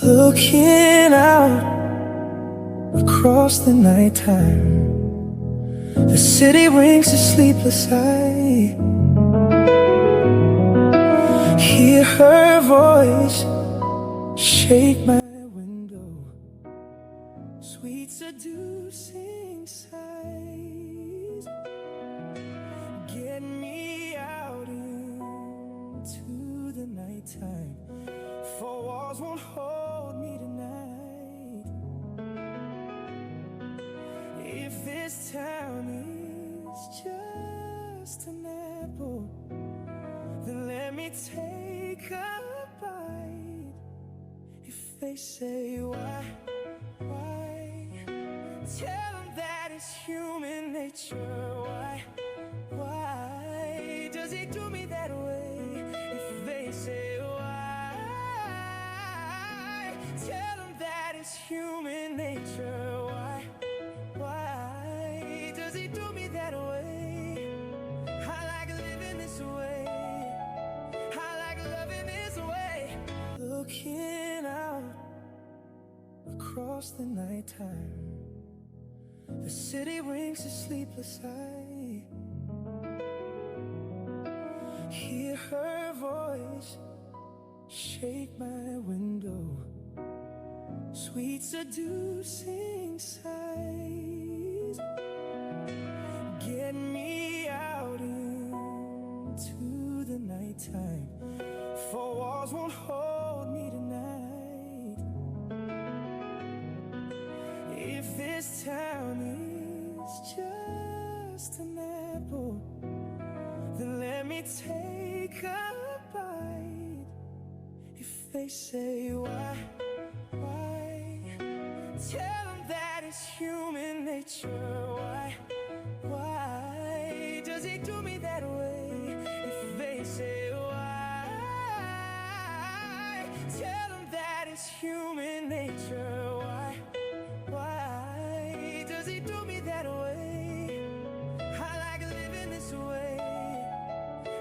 Looking out across the nighttime, the city rings a sleepless eye. Hear her voice shake my window, sweet seducing sighs. Get me out into the nighttime, four walls won't hold me tonight. If this town is just an apple, then let me take a bite. If they say why, tell them that it's human nature. Why does he do me that way? If they say why, tell them that it's human nature. Why does he do me that way? I like living this way, I like loving this way. Looking out across the nighttime, the city rings a sleepless eye. Hear her voice shake my window, sweet seducing sighs. Get me out into the nighttime, four walls won't hold me tonight. If this town is just an apple, then let me take a bite. If they say why, tell them that it's human nature. Why does he do me that way? If they say why, tell them that it's human nature. Why does he do me that way? I like living this way,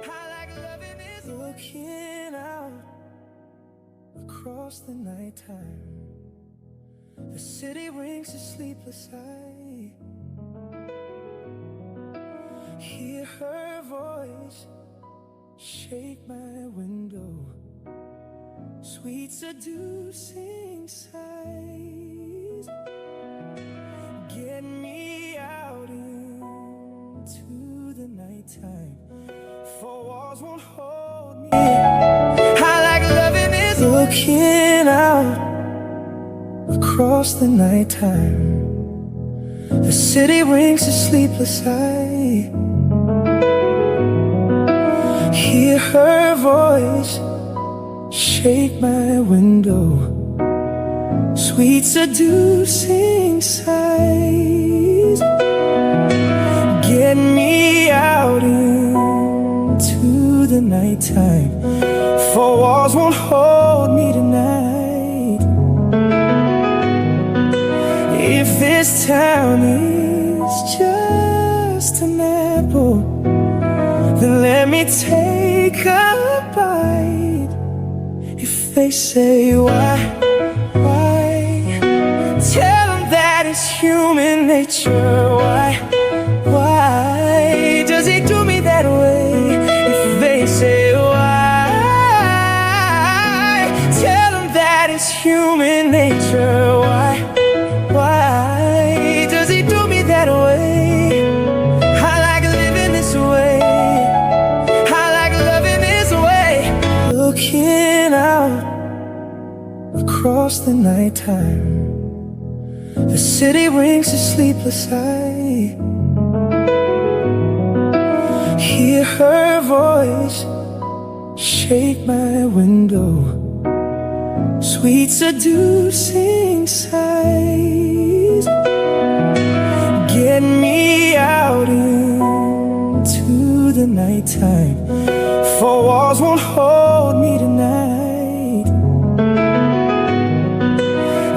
I like loving this way. Looking out across the nighttime, the city rings a sleepless eye. Hear her voice shake my window, sweet seducing sighs. Get me out into the nighttime, four walls won't hold me. I like loving this. Looking out across the nighttime, the city rings a sleepless eye. Hear her voice shake my window, sweet seducing sighs. Get me out into the nighttime, four walls won't hold me tonight. If this town is just an apple, then let me take a bite. If they say why, tell them that it's human nature. Why does he do me that way? If they say why, tell them that it's human nature. Why does he do me that way? I like living this way, I like loving this way. Looking out across the nighttime, the city rings a sleepless eye. Hear her voice shake my window, sweet seducing sighs. Get me out into the nighttime, four walls won't hold me tonight.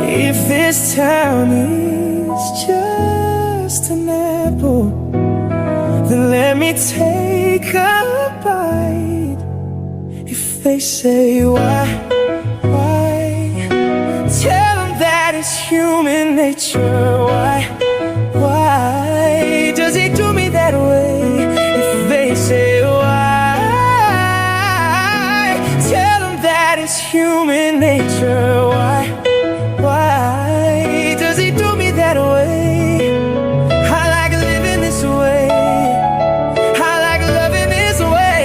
If this town is just an apple, then let me take a bite. If they say why, nature. Why does he do me that way? If they say why, tell them that it's human nature. Why does he do me that way? I like living this way. I like loving this way.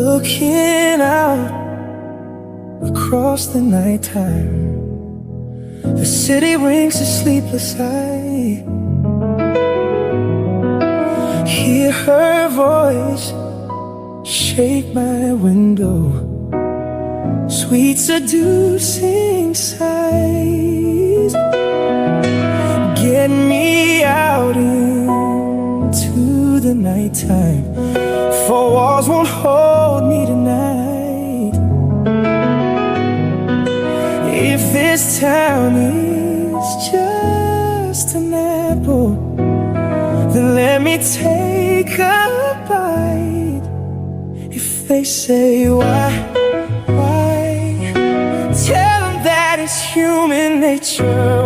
Looking out across the nighttime, the city rings a sleepless eye. Hear her voice shake my window, sweet seducing sighs. Get me out into the nighttime, for walls won't hold me tonight. If this town is just an apple, then let me take a bite. If they say why, tell them that it's human nature.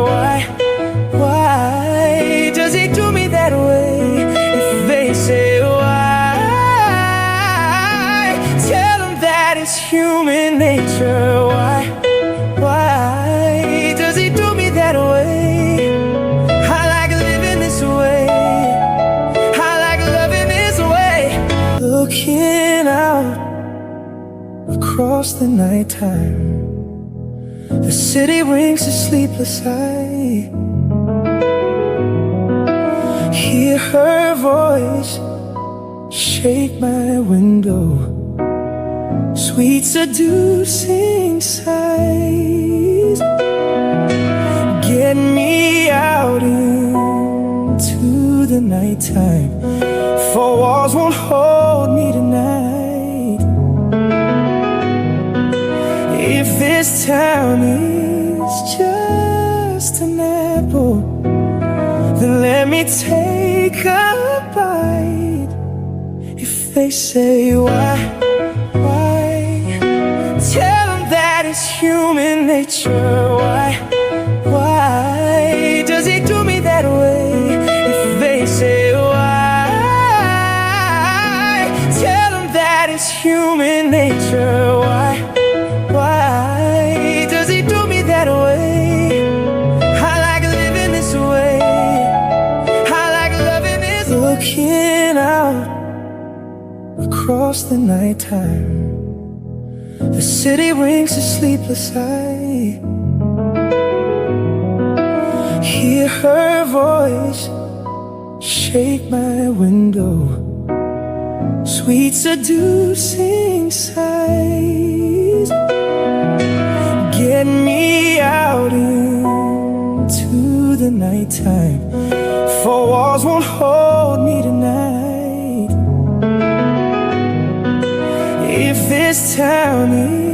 Why does he do me that way? If they say why, tell them that it's human nature. Why does he do me that way? I like living this way. I like loving this way. Looking out across the nighttime, the city rings a sleepless eye. Hear her voice shake my window, sweet seducing sighs. Get me out into the nighttime, for walls won't hold me tonight. If this town is just an apple, then let me take a bite. If they say why, tell them that it's human nature. Why does he do me that way? If they say why, tell them that it's human nature. Why does he do me that way? I like living this way. I like loving this way. Looking out across the nighttime, the city rings a sleepless eye. Hear her voice shake my window, sweet seducing sighs. Get me out into the nighttime, for walls won't hold me tonight. If this town is